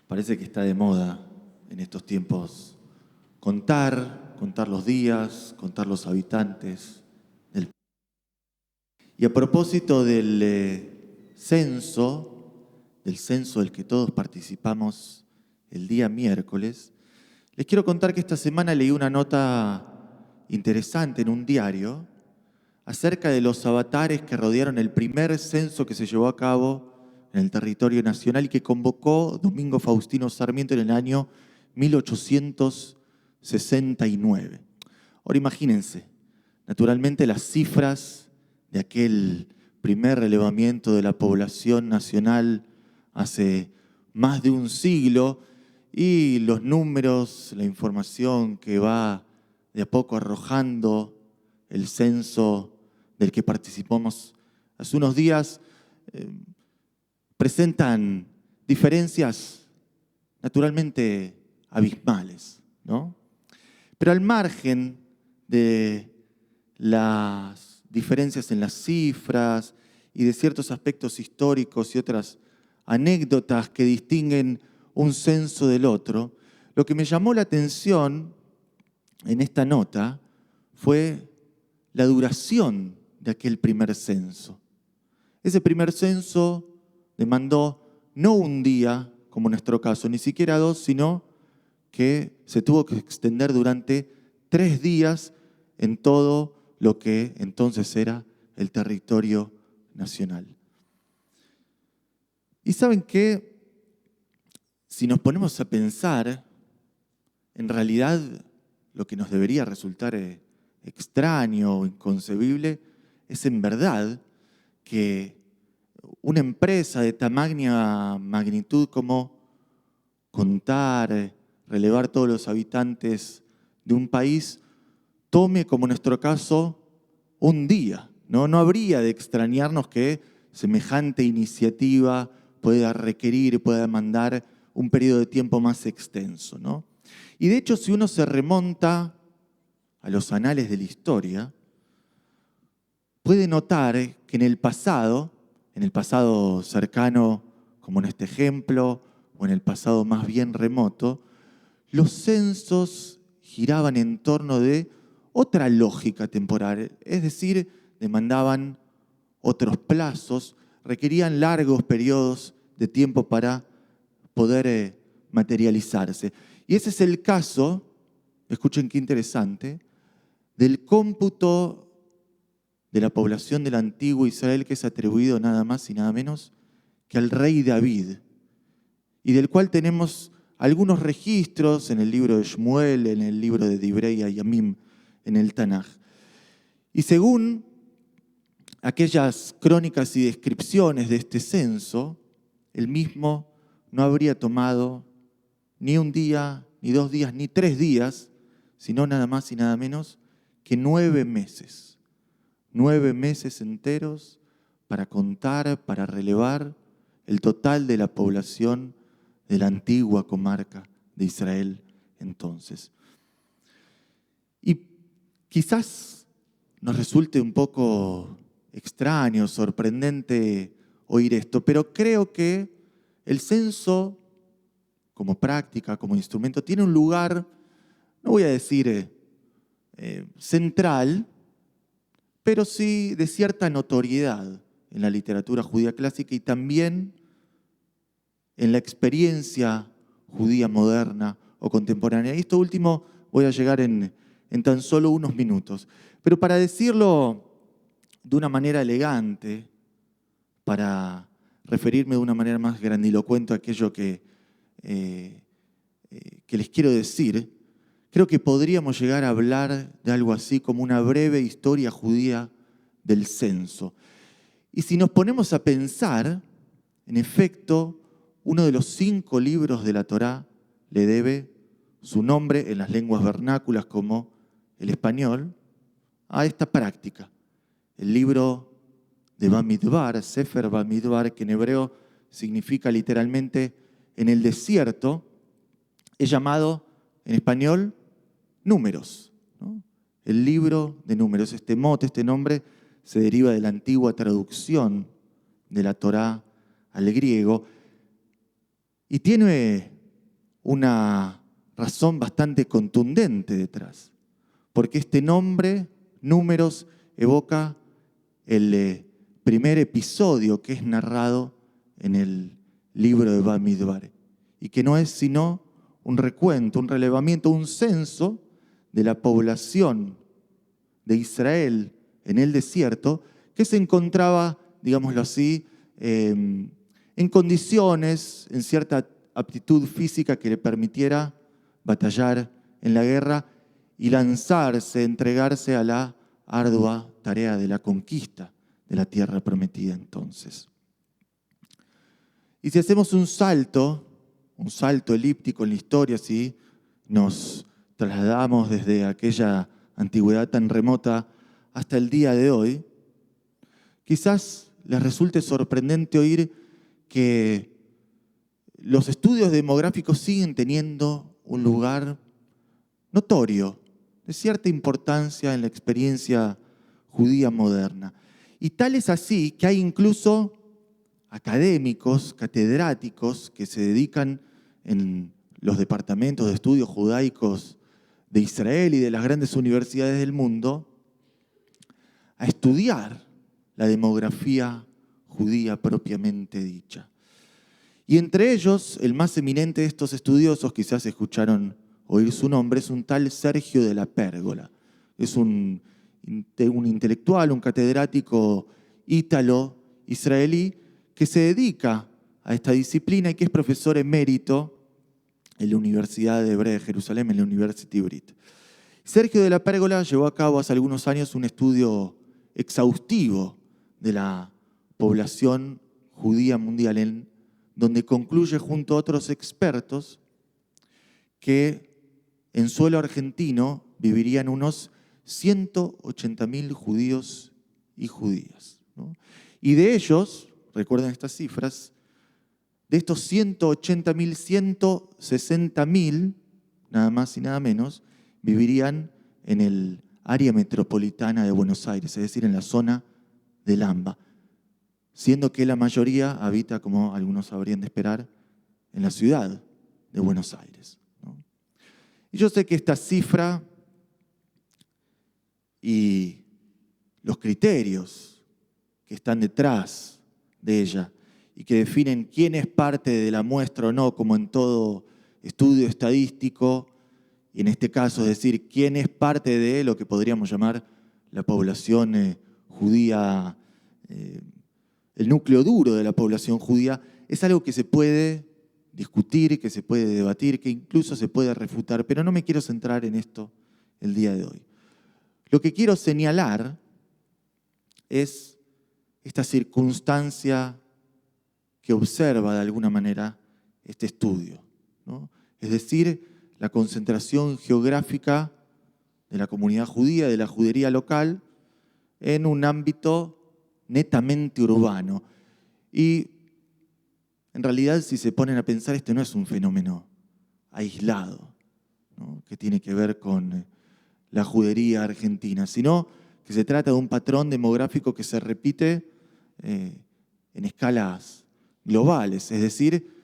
Parece que está de moda en estos tiempos contar los días, contar los habitantes del. Y a propósito del censo del que todos participamos el día miércoles, les quiero contar que esta semana leí una nota interesante en un diario acerca de los avatares que rodearon el primer censo que se llevó a cabo en el territorio nacional y que convocó Domingo Faustino Sarmiento en el año 1869. Ahora imagínense, naturalmente las cifras de aquel primer relevamiento de la población nacional hace más de un siglo y los números, la información que va de a poco arrojando el censo del que participamos hace unos días, presentan diferencias naturalmente abismales, ¿no? Pero al margen de las diferencias en las cifras y de ciertos aspectos históricos y otras anécdotas que distinguen un censo del otro, lo que me llamó la atención en esta nota fue la duración de aquel primer censo. Ese primer censo demandó no un día, como en nuestro caso, ni siquiera dos, sino que se tuvo que extender durante 3 días en todo lo que entonces era el territorio nacional. Y ¿saben qué? Si nos ponemos a pensar, en realidad lo que nos debería resultar extraño o inconcebible es en verdad que una empresa de tamaña magnitud como contar, relevar todos los habitantes de un país, tome, como en nuestro caso, un día. No habría de extrañarnos que semejante iniciativa pueda requerir, pueda demandar un periodo de tiempo más extenso, ¿no? Y de hecho, si uno se remonta a los anales de la historia, puede notar que en el pasado cercano, como en este ejemplo, o en el pasado más bien remoto, los censos giraban en torno de otra lógica temporal, es decir, demandaban otros plazos, requerían largos periodos de tiempo para poder materializarse. Y ese es el caso, escuchen qué interesante, del cómputo de la población del antiguo Israel que es atribuido nada más y nada menos que al rey David, y del cual tenemos algunos registros en el libro de Shmuel, en el libro de Divrei Hayamim, en el Tanaj. Y según aquellas crónicas y descripciones de este censo, el mismo no habría tomado ni un día, ni 2 días, ni 3 días, sino nada más y nada menos que 9 meses. 9 meses enteros para contar, para relevar el total de la población de la antigua comarca de Israel entonces. Y quizás nos resulte un poco extraño, sorprendente oír esto, pero creo que el censo como práctica, como instrumento, tiene un lugar, no voy a decir central, pero sí de cierta notoriedad en la literatura judía clásica y también en la experiencia judía moderna o contemporánea. Y esto último voy a llegar en tan solo unos minutos. Pero para decirlo de una manera elegante, para referirme de una manera más grandilocuente a aquello que les quiero decir, creo que podríamos llegar a hablar de algo así como una breve historia judía del censo. Y si nos ponemos a pensar, en efecto, uno de los 5 libros de la Torá le debe su nombre en las lenguas vernáculas como el español a esta práctica. El libro de Bamidbar, Sefer Bamidbar, que en hebreo significa literalmente en el desierto, es llamado en español Números, ¿no? El libro de Números. Este mote, este nombre, se deriva de la antigua traducción de la Torá al griego y tiene una razón bastante contundente detrás, porque este nombre, Números, evoca el primer episodio que es narrado en el libro de Bamidbar, y que no es sino un recuento, un relevamiento, un censo de la población de Israel en el desierto, que se encontraba, digámoslo así, en condiciones, en cierta aptitud física que le permitiera batallar en la guerra y lanzarse, entregarse a la ardua tarea de la conquista de la tierra prometida entonces. Y si hacemos un salto elíptico en la historia, si nos trasladamos desde aquella antigüedad tan remota hasta el día de hoy, quizás les resulte sorprendente oír que los estudios demográficos siguen teniendo un lugar notorio, de cierta importancia en la experiencia judía moderna. Y tal es así que hay incluso académicos, catedráticos que se dedican en los departamentos de estudios judaicos de Israel y de las grandes universidades del mundo a estudiar la demografía judía propiamente dicha. Y entre ellos, el más eminente de estos estudiosos, quizás escucharon oír su nombre, es un tal Sergio de la Pérgola. Es un intelectual, un catedrático ítalo-israelí que se dedica a esta disciplina y que es profesor emérito en la Universidad Hebrea de Jerusalén, en la University Brit. Sergio de la Pérgola llevó a cabo hace algunos años un estudio exhaustivo de la población judía mundial, en donde concluye junto a otros expertos que en suelo argentino vivirían unos 180.000 judíos y judías, ¿no? Y de ellos, recuerden estas cifras, de estos 180.000, 160.000, nada más y nada menos, vivirían en el área metropolitana de Buenos Aires, es decir, en la zona del AMBA, siendo que la mayoría habita, como algunos habrían de esperar, en la ciudad de Buenos Aires, ¿no? Y yo sé que esta cifra y los criterios que están detrás de ella y que definen quién es parte de la muestra o no, como en todo estudio estadístico, y en este caso es decir, quién es parte de lo que podríamos llamar la población judía, el núcleo duro de la población judía, es algo que se puede discutir, que se puede debatir, que incluso se puede refutar, pero no me quiero centrar en esto el día de hoy. Lo que quiero señalar es esta circunstancia que observa de alguna manera este estudio, ¿no? Es decir, la concentración geográfica de la comunidad judía, de la judería local, en un ámbito netamente urbano. Y en realidad, si se ponen a pensar, este no es un fenómeno aislado, ¿no?, que tiene que ver con la judería argentina, sino que se trata de un patrón demográfico que se repite en escalas globales, es decir,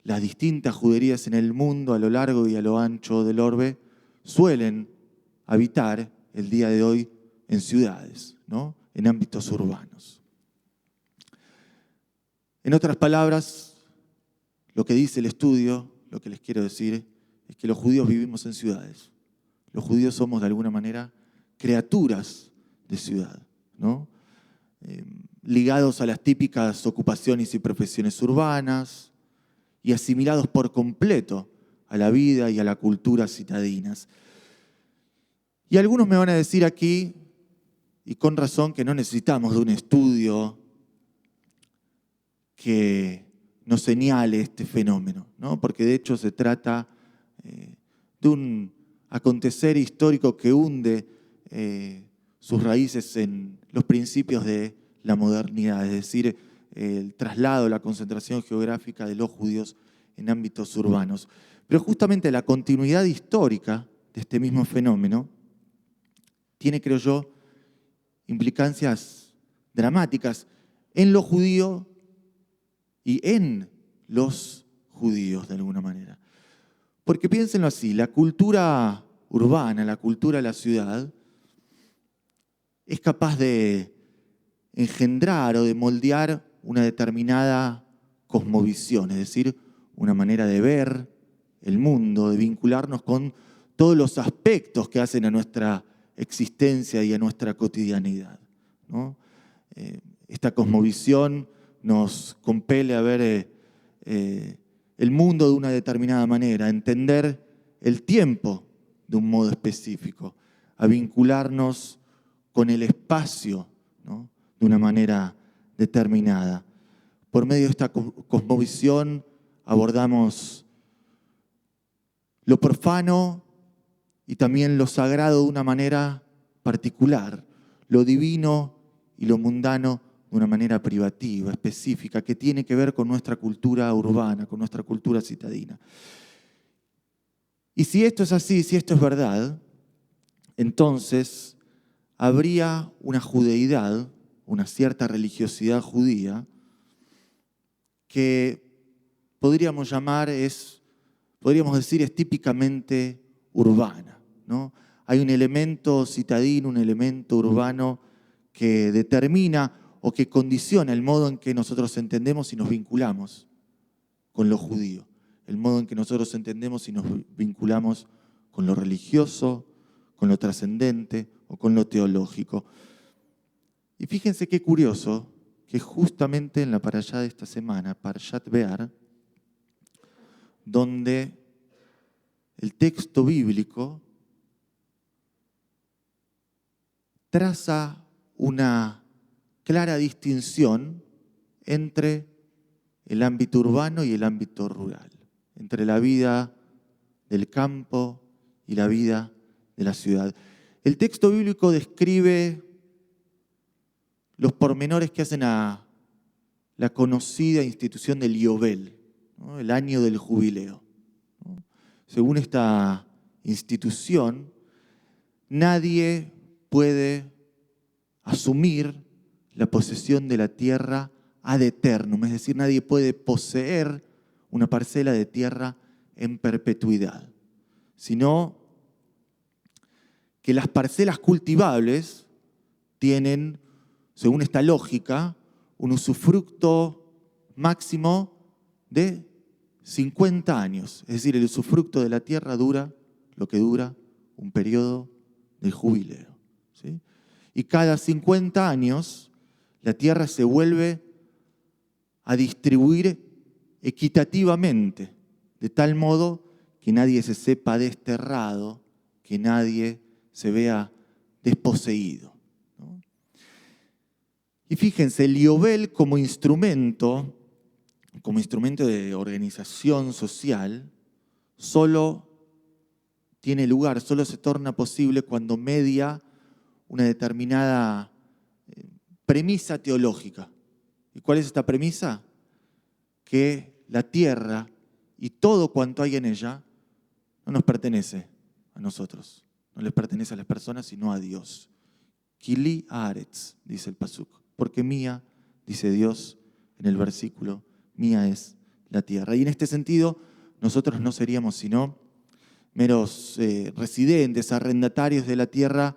las distintas juderías en el mundo a lo largo y a lo ancho del orbe suelen habitar el día de hoy en ciudades, ¿no?, en ámbitos urbanos. En otras palabras, lo que dice el estudio, lo que les quiero decir, es que los judíos vivimos en ciudades. Los judíos somos de alguna manera criaturas de ciudad, ¿no? Ligados a las típicas ocupaciones y profesiones urbanas y asimilados por completo a la vida y a la cultura citadinas. Y algunos me van a decir aquí, y con razón, que no necesitamos de un estudio que nos señale este fenómeno, ¿no?, porque de hecho se trata de un acontecer histórico que hunde sus raíces en los principios de la modernidad, es decir, el traslado, la concentración geográfica de los judíos en ámbitos urbanos. Pero justamente la continuidad histórica de este mismo fenómeno tiene, creo yo, implicancias dramáticas en lo judío y en los judíos de alguna manera. Porque piénsenlo así, la cultura urbana, la cultura de la ciudad, es capaz de engendrar o de moldear una determinada cosmovisión, es decir, una manera de ver el mundo, de vincularnos con todos los aspectos que hacen a nuestra existencia y a nuestra cotidianidad, ¿no? Esta cosmovisión nos compele a ver el mundo de una determinada manera, a entender el tiempo de un modo específico, a vincularnos con el espacio, ¿no?, de una manera determinada. Por medio de esta cosmovisión abordamos lo profano y también lo sagrado de una manera particular, lo divino y lo mundano de una manera privativa, específica, que tiene que ver con nuestra cultura urbana, con nuestra cultura citadina. Y si esto es así, si esto es verdad, entonces habría una judeidad, una cierta religiosidad judía, que podríamos decir, es típicamente urbana, ¿no? Hay un elemento citadino, un elemento urbano que determina o que condiciona el modo en que nosotros entendemos y nos vinculamos con lo judío, el modo en que nosotros entendemos y nos vinculamos con lo religioso, con lo trascendente o con lo teológico. Y fíjense qué curioso que justamente en la parashá de esta semana, Parshat Be'ar, donde el texto bíblico traza una clara distinción entre el ámbito urbano y el ámbito rural, entre la vida del campo y la vida de la ciudad. El texto bíblico describe los pormenores que hacen a la conocida institución del Yobel, ¿no?, el año del jubileo, ¿no? Según esta institución, nadie puede asumir la posesión de la tierra ad eternum, es decir, nadie puede poseer una parcela de tierra en perpetuidad, sino que las parcelas cultivables tienen, según esta lógica, un usufructo máximo de 50 años. Es decir, el usufructo de la tierra dura lo que dura un periodo de jubileo, ¿sí? Y cada 50 años la tierra se vuelve a distribuir equitativamente, de tal modo que nadie se sepa desterrado, que nadie se vea desposeído, ¿no? Y fíjense, el Yobel como instrumento de organización social, solo tiene lugar, solo se torna posible cuando media una determinada premisa teológica. ¿Y cuál es esta premisa? Que la tierra y todo cuanto hay en ella no nos pertenece a nosotros, no les pertenece a las personas, sino a Dios. Kili haaretz, dice el pasuk, porque mía, dice Dios en el versículo, mía es la tierra. Y en este sentido, nosotros no seríamos sino meros residentes, arrendatarios de la tierra,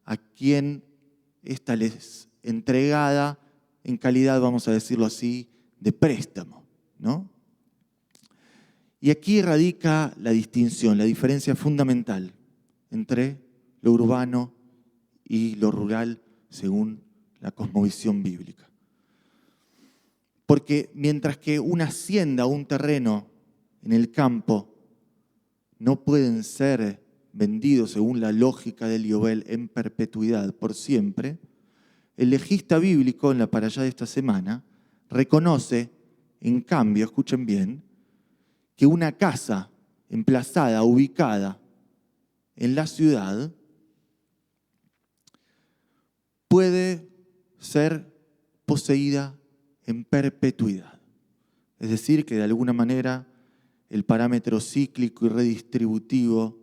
a quien esta les entregada en calidad, vamos a decirlo así, de préstamo, ¿no? Y aquí radica la distinción, la diferencia fundamental entre lo urbano y lo rural según la cosmovisión bíblica. Porque mientras que una hacienda o un terreno en el campo no pueden ser vendidos según la lógica del Yobel en perpetuidad, por siempre, el legista bíblico en la parashá de esta semana reconoce, en cambio, escuchen bien, que una casa emplazada, ubicada en la ciudad, puede ser poseída en perpetuidad. Es decir, que de alguna manera el parámetro cíclico y redistributivo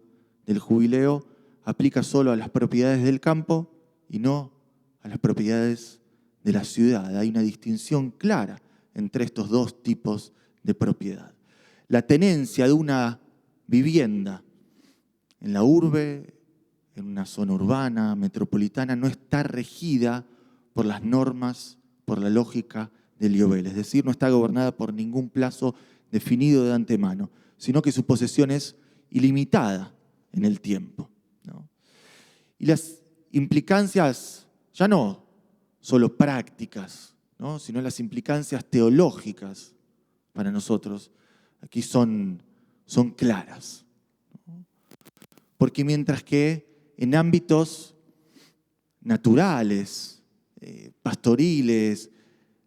del jubileo aplica solo a las propiedades del campo y no a las propiedades de la ciudad. Hay una distinción clara entre estos dos tipos de propiedad. La tenencia de una vivienda en la urbe, en una zona urbana, metropolitana, no está regida por las normas, por la lógica del IOBEL. Es decir, no está gobernada por ningún plazo definido de antemano, sino que su posesión es ilimitada en el tiempo, ¿no? Y las implicancias, ya no solo prácticas, ¿no?, sino las implicancias teológicas para nosotros, aquí son claras. Porque mientras que en ámbitos naturales, pastoriles,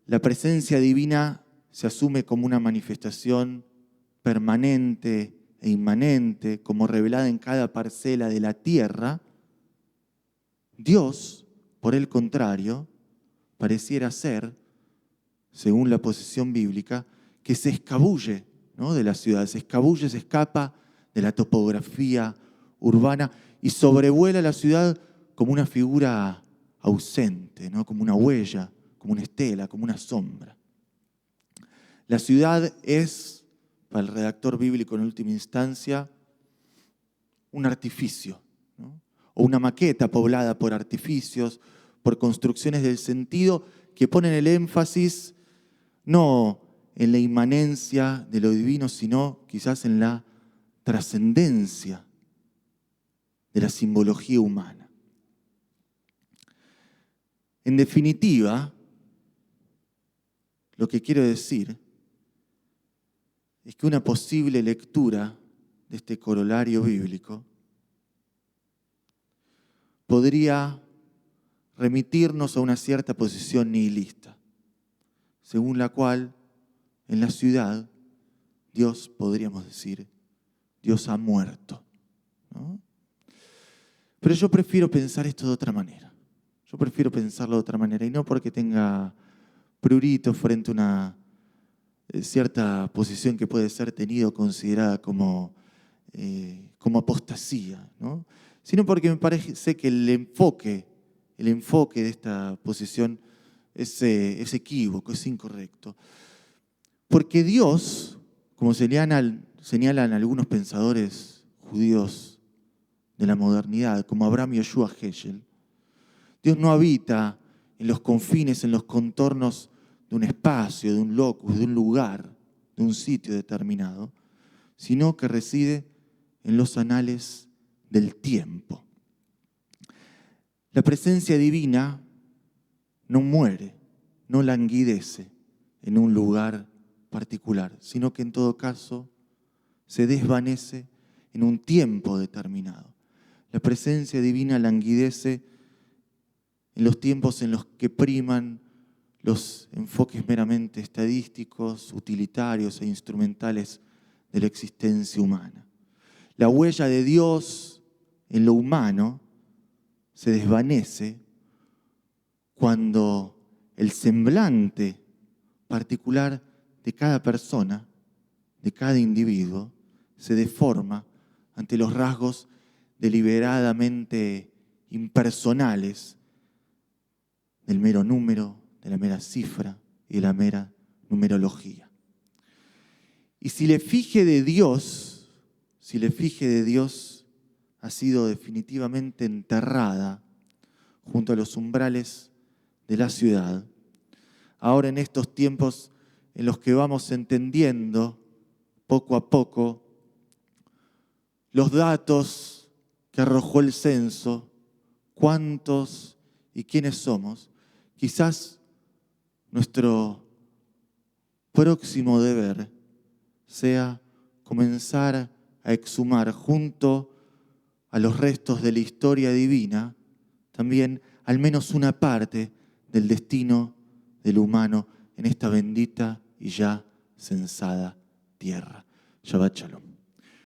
la presencia divina se asume como una manifestación permanente e inmanente, como revelada en cada parcela de la tierra, Dios, por el contrario, pareciera ser, según la posición bíblica, que se escabulle, ¿no?, de la ciudad, se escabulle, se escapa de la topografía urbana y sobrevuela la ciudad como una figura ausente, ¿no?, como una huella, como una estela, como una sombra. La ciudad es, para el redactor bíblico en última instancia, un artificio, ¿no?, o una maqueta poblada por artificios, por construcciones del sentido que ponen el énfasis no en la inmanencia de lo divino, sino quizás en la trascendencia de la simbología humana. En definitiva, lo que quiero decir es que una posible lectura de este corolario bíblico podría remitirnos a una cierta posición nihilista, según la cual en la ciudad Dios, podríamos decir, Dios ha muerto, ¿no? Pero yo prefiero pensar esto de otra manera. Yo prefiero pensarlo de otra manera, y no porque tenga prurito frente a una cierta posición que puede ser tenida o considerada como apostasía, ¿no?, sino porque me parece que el enfoque de esta posición es equívoco, es incorrecto. Porque Dios, como señalan algunos pensadores judíos de la modernidad, como Abraham Yoshua Heschel, Dios no habita en los confines, en los contornos de un espacio, de un locus, de un lugar, de un sitio determinado, sino que reside en los anales del tiempo. La presencia divina no muere, no languidece en un lugar particular, sino que en todo caso se desvanece en un tiempo determinado. La presencia divina languidece en los tiempos en los que priman los enfoques meramente estadísticos, utilitarios e instrumentales de la existencia humana. La huella de Dios en lo humano se desvanece cuando el semblante particular de cada persona, de cada individuo, se deforma ante los rasgos deliberadamente impersonales del mero número, de la mera cifra y de la mera numerología. Y si la efigie de Dios ha sido definitivamente enterrada junto a los umbrales de la ciudad, ahora en estos tiempos en los que vamos entendiendo poco a poco los datos que arrojó el censo, cuántos y quiénes somos, quizás nuestro próximo deber sea comenzar a exhumar junto a los restos de la historia divina también al menos una parte del destino del humano en esta bendita y ya censada tierra. Shabbat Shalom.